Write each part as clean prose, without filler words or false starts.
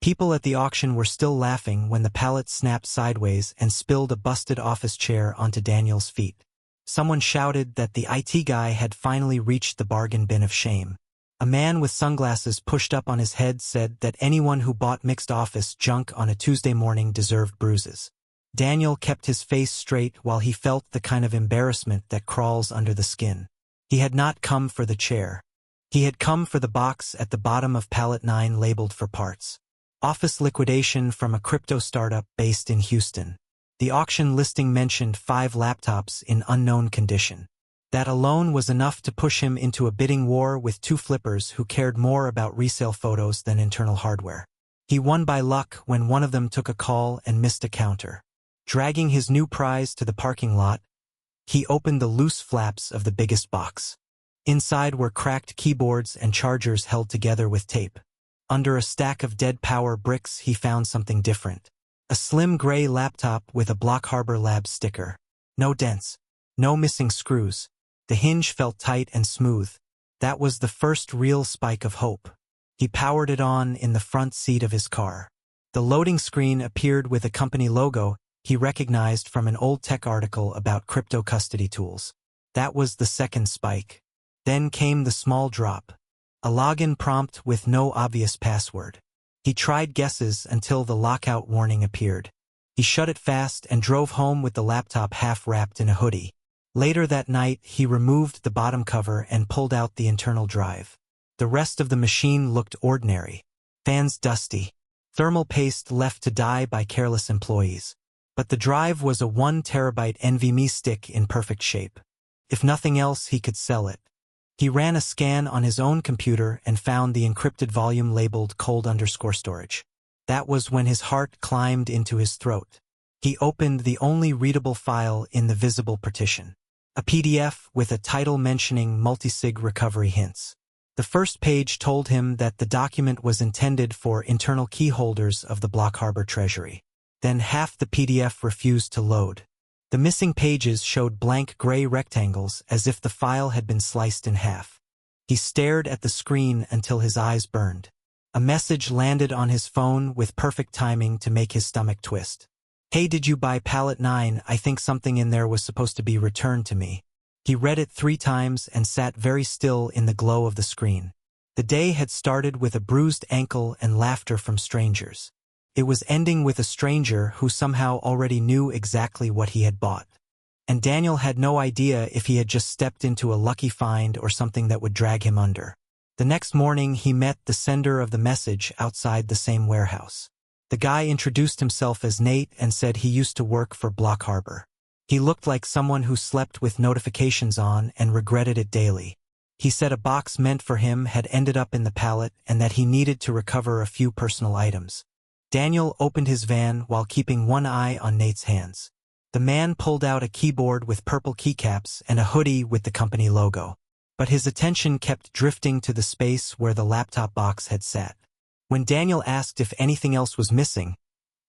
People at the auction were still laughing when the pallet snapped sideways and spilled a busted office chair onto Daniel's feet. Someone shouted that the IT guy had finally reached the bargain bin of shame. A man with sunglasses pushed up on his head said that anyone who bought mixed office junk on a Tuesday morning deserved bruises. Daniel kept his face straight while he felt the kind of embarrassment that crawls under the skin. He had not come for the chair. He had come for the box at the bottom of pallet 9 labeled for parts. Office liquidation from a crypto startup based in Houston. The auction listing mentioned 5 laptops in unknown condition. That alone was enough to push him into a bidding war with 2 flippers who cared more about resale photos than internal hardware. He won by luck when one of them took a call and missed a counter. Dragging his new prize to the parking lot, he opened the loose flaps of the biggest box. Inside were cracked keyboards and chargers held together with tape. Under a stack of dead power bricks he found something different. A slim gray laptop with a Block Harbor Labs sticker. No dents. No missing screws. The hinge felt tight and smooth. That was the first real spike of hope. He powered it on in the front seat of his car. The loading screen appeared with a company logo he recognized from an old tech article about crypto custody tools. That was the second spike. Then came the small drop. A login prompt with no obvious password. He tried guesses until the lockout warning appeared. He shut it fast and drove home with the laptop half wrapped in a hoodie. Later that night, he removed the bottom cover and pulled out the internal drive. The rest of the machine looked ordinary. Fans dusty. Thermal paste left to die by careless employees. But the drive was a 1 terabyte NVMe stick in perfect shape. If nothing else, he could sell it. He ran a scan on his own computer and found the encrypted volume labeled cold_storage. That was when his heart climbed into his throat. He opened the only readable file in the visible partition. A PDF with a title mentioning multisig recovery hints. The first page told him that the document was intended for internal key holders of the Block Harbor Treasury. Then half the PDF refused to load. The missing pages showed blank gray rectangles as if the file had been sliced in half. He stared at the screen until his eyes burned. A message landed on his phone with perfect timing to make his stomach twist. "Hey, did you buy pallet 9? I think something in there was supposed to be returned to me." He read it 3 times and sat very still in the glow of the screen. The day had started with a bruised ankle and laughter from strangers. It was ending with a stranger who somehow already knew exactly what he had bought. And Daniel had no idea if he had just stepped into a lucky find or something that would drag him under. The next morning he met the sender of the message outside the same warehouse. The guy introduced himself as Nate and said he used to work for Block Harbor. He looked like someone who slept with notifications on and regretted it daily. He said a box meant for him had ended up in the pallet and that he needed to recover a few personal items. Daniel opened his van while keeping one eye on Nate's hands. The man pulled out a keyboard with purple keycaps and a hoodie with the company logo. But his attention kept drifting to the space where the laptop box had sat. When Daniel asked if anything else was missing,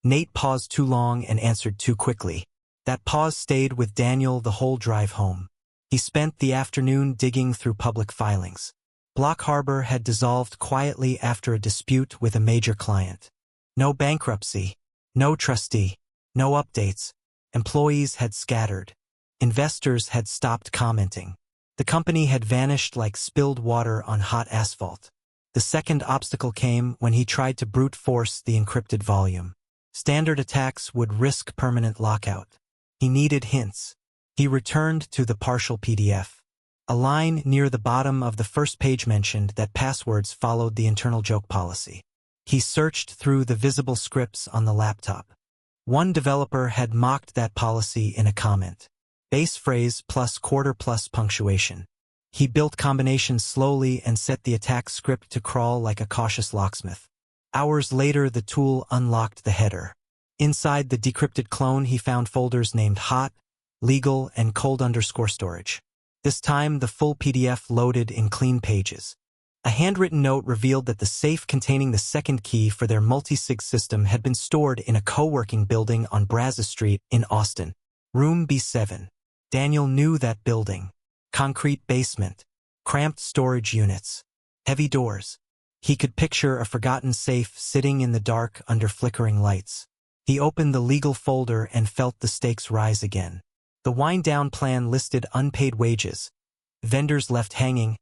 Nate paused too long and answered too quickly. That pause stayed with Daniel the whole drive home. He spent the afternoon digging through public filings. Block Harbor had dissolved quietly after a dispute with a major client. No bankruptcy, no trustee, no updates. Employees had scattered. Investors had stopped commenting. The company had vanished like spilled water on hot asphalt. The second obstacle came when he tried to brute force the encrypted volume. Standard attacks would risk permanent lockout. He needed hints. He returned to the partial PDF. A line near the bottom of the first page mentioned that passwords followed the internal joke policy. He searched through the visible scripts on the laptop. One developer had mocked that policy in a comment. Base phrase plus quarter plus punctuation. He built combinations slowly and set the attack script to crawl like a cautious locksmith. Hours later, the tool unlocked the header. Inside the decrypted clone, he found folders named hot, legal, and cold_storage. This time, the full PDF loaded in clean pages. A handwritten note revealed that the safe containing the second key for their multisig system had been stored in a coworking building on Brazos Street in Austin. Room B7. Daniel knew that building. Concrete basement. Cramped storage units. Heavy doors. He could picture a forgotten safe sitting in the dark under flickering lights. He opened the legal folder and felt the stakes rise again. The wind-down plan listed unpaid wages, vendors left hanging,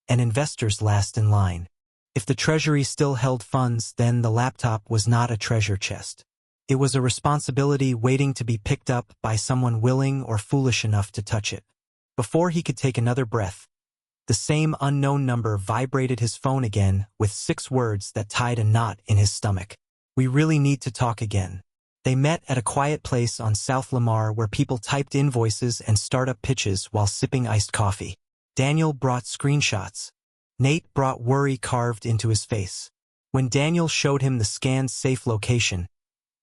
and investors last in line. If the treasury still held funds, then the laptop was not a treasure chest. It was a responsibility waiting to be picked up by someone willing or foolish enough to touch it. Before he could take another breath, the same unknown number vibrated his phone again with 6 words that tied a knot in his stomach. "We really need to talk again." They met at a quiet place on South Lamar where people typed invoices and startup pitches while sipping iced coffee. Daniel brought screenshots. Nate brought worry carved into his face. When Daniel showed him the scanned safe location,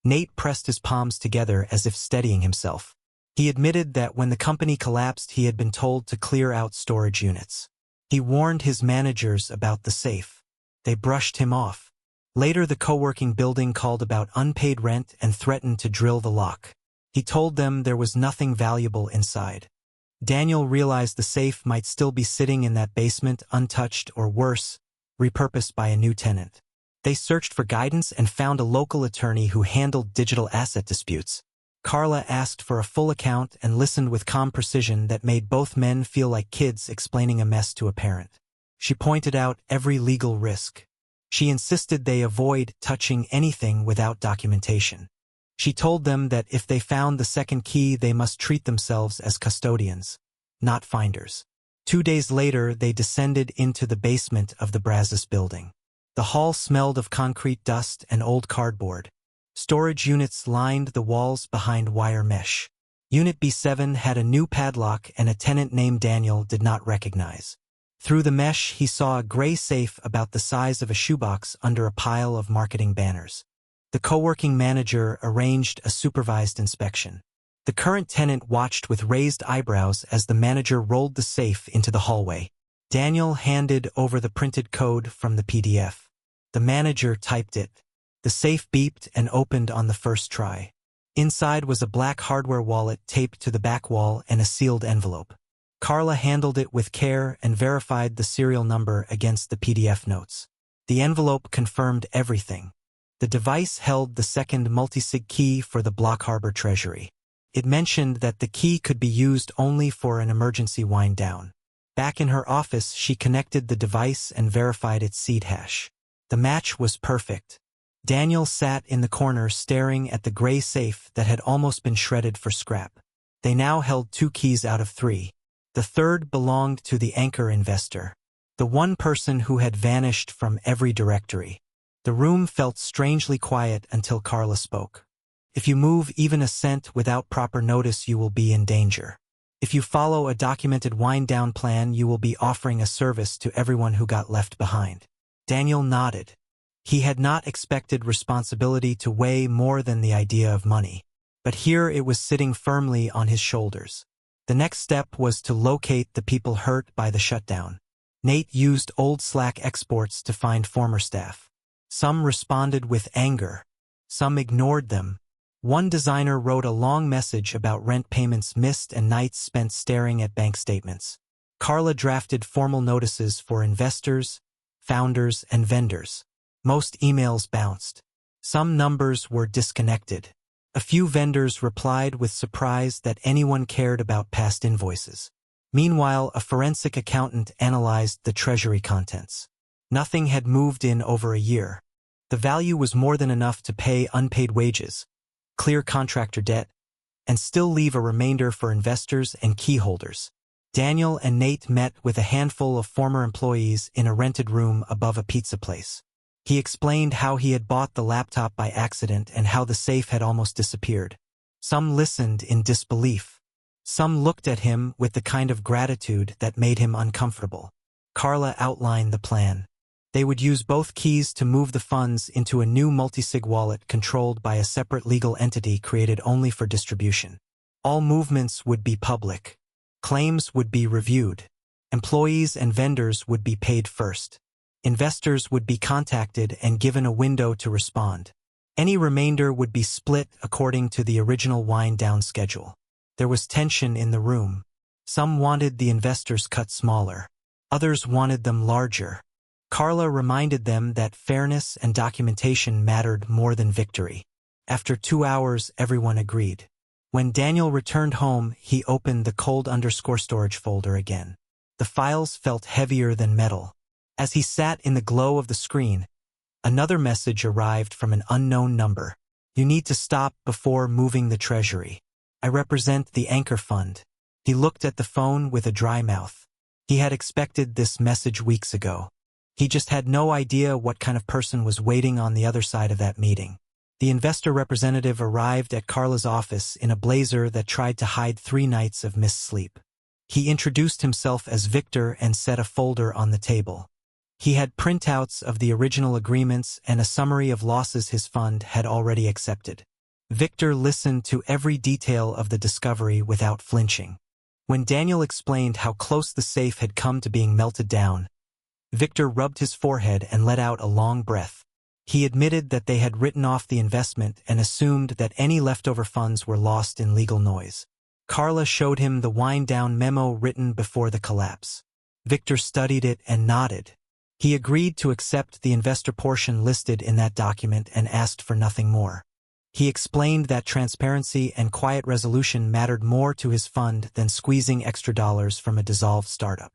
Nate pressed his palms together as if steadying himself. He admitted that when the company collapsed, he had been told to clear out storage units. He warned his managers about the safe. They brushed him off. Later, the coworking building called about unpaid rent and threatened to drill the lock. He told them there was nothing valuable inside. Daniel realized the safe might still be sitting in that basement untouched or worse, repurposed by a new tenant. They searched for guidance and found a local attorney who handled digital asset disputes. Carla asked for a full account and listened with calm precision that made both men feel like kids explaining a mess to a parent. She pointed out every legal risk. She insisted they avoid touching anything without documentation. She told them that if they found the second key, they must treat themselves as custodians, not finders. 2 days later, they descended into the basement of the Brazos building. The hall smelled of concrete dust and old cardboard. Storage units lined the walls behind wire mesh. Unit B7 had a new padlock and a tenant named Daniel did not recognize. Through the mesh, he saw a gray safe about the size of a shoebox under a pile of marketing banners. The coworking manager arranged a supervised inspection. The current tenant watched with raised eyebrows as the manager rolled the safe into the hallway. Daniel handed over the printed code from the PDF. The manager typed it. The safe beeped and opened on the first try. Inside was a black hardware wallet taped to the back wall and a sealed envelope. Carla handled it with care and verified the serial number against the PDF notes. The envelope confirmed everything. The device held the second multisig key for the Block Harbor Treasury. It mentioned that the key could be used only for an emergency wind down. Back in her office, she connected the device and verified its seed hash. The match was perfect. Daniel sat in the corner staring at the gray safe that had almost been shredded for scrap. They now held 2 keys out of 3. The third belonged to the anchor investor, the one person who had vanished from every directory. The room felt strangely quiet until Carla spoke. "If you move even a cent without proper notice, you will be in danger. If you follow a documented wind-down plan, you will be offering a service to everyone who got left behind." Daniel nodded. He had not expected responsibility to weigh more than the idea of money. But here it was sitting firmly on his shoulders. The next step was to locate the people hurt by the shutdown. Nate used old Slack exports to find former staff. Some responded with anger. Some ignored them. One designer wrote a long message about rent payments missed and nights spent staring at bank statements. Carla drafted formal notices for investors, founders, and vendors. Most emails bounced. Some numbers were disconnected. A few vendors replied with surprise that anyone cared about past invoices. Meanwhile, a forensic accountant analyzed the treasury contents. Nothing had moved in over a year. The value was more than enough to pay unpaid wages, clear contractor debt, and still leave a remainder for investors and key holders. Daniel and Nate met with a handful of former employees in a rented room above a pizza place. He explained how he had bought the laptop by accident and how the safe had almost disappeared. Some listened in disbelief. Some looked at him with the kind of gratitude that made him uncomfortable. Carla outlined the plan. They would use both keys to move the funds into a new multisig wallet controlled by a separate legal entity created only for distribution. All movements would be public. Claims would be reviewed. Employees and vendors would be paid first. Investors would be contacted and given a window to respond. Any remainder would be split according to the original wind-down schedule. There was tension in the room. Some wanted the investors cut smaller. Others wanted them larger. Carla reminded them that fairness and documentation mattered more than victory. After 2 hours, everyone agreed. When Daniel returned home, he opened the cold_storage folder again. The files felt heavier than metal. As he sat in the glow of the screen, another message arrived from an unknown number. You need to stop before moving the treasury. I represent the Anchor Fund. He looked at the phone with a dry mouth. He had expected this message weeks ago. He just had no idea what kind of person was waiting on the other side of that meeting. The investor representative arrived at Carla's office in a blazer that tried to hide 3 nights of missed sleep. He introduced himself as Victor and set a folder on the table. He had printouts of the original agreements and a summary of losses his fund had already accepted. Victor listened to every detail of the discovery without flinching. When Daniel explained how close the safe had come to being melted down, Victor rubbed his forehead and let out a long breath. He admitted that they had written off the investment and assumed that any leftover funds were lost in legal noise. Carla showed him the wind-down memo written before the collapse. Victor studied it and nodded. He agreed to accept the investor portion listed in that document and asked for nothing more. He explained that transparency and quiet resolution mattered more to his fund than squeezing extra dollars from a dissolved startup.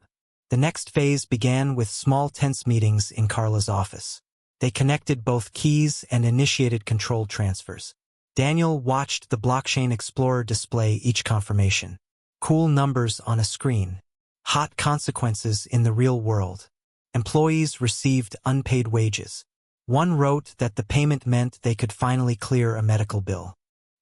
The next phase began with small tense meetings in Carla's office. They connected both keys and initiated control transfers. Daniel watched the Blockchain Explorer display each confirmation. Cool numbers on a screen. Hot consequences in the real world. Employees received unpaid wages. One wrote that the payment meant they could finally clear a medical bill.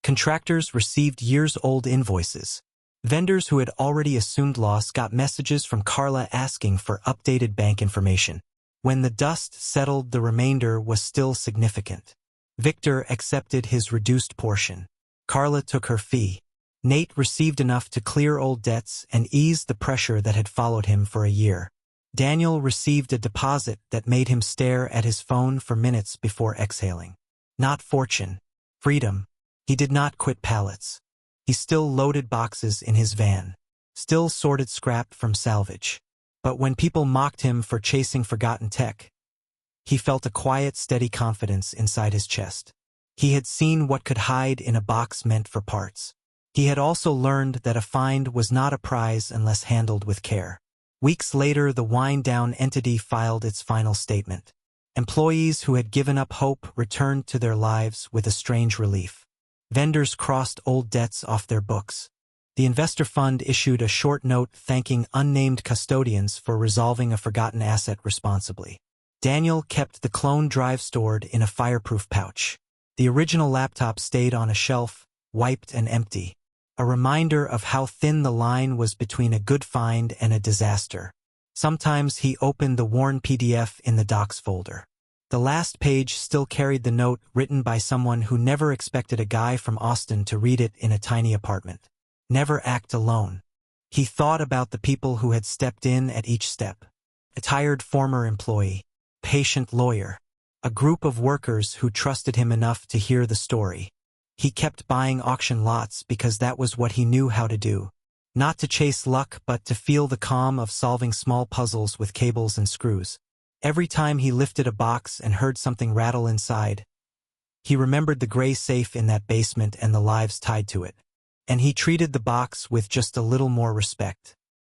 Contractors received years-old invoices. Vendors who had already assumed loss got messages from Carla asking for updated bank information. When the dust settled, the remainder was still significant. Victor accepted his reduced portion. Carla took her fee. Nate received enough to clear old debts and ease the pressure that had followed him for a year. Daniel received a deposit that made him stare at his phone for minutes before exhaling. Not fortune. Freedom. He did not quit pallets. He still loaded boxes in his van. Still sorted scrap from salvage. But when people mocked him for chasing forgotten tech, he felt a quiet, steady confidence inside his chest. He had seen what could hide in a box meant for parts. He had also learned that a find was not a prize unless handled with care. Weeks later, the wind-down entity filed its final statement. Employees who had given up hope returned to their lives with a strange relief. Vendors crossed old debts off their books. The investor fund issued a short note thanking unnamed custodians for resolving a forgotten asset responsibly. Daniel kept the clone drive stored in a fireproof pouch. The original laptop stayed on a shelf, wiped and empty. A reminder of how thin the line was between a good find and a disaster. Sometimes he opened the worn PDF in the docs folder. The last page still carried the note written by someone who never expected a guy from Austin to read it in a tiny apartment. Never act alone. He thought about the people who had stepped in at each step. A tired former employee. Patient lawyer. A group of workers who trusted him enough to hear the story. He kept buying auction lots because that was what he knew how to do. Not to chase luck, but to feel the calm of solving small puzzles with cables and screws. Every time he lifted a box and heard something rattle inside, he remembered the gray safe in that basement and the lives tied to it. And he treated the box with just a little more respect.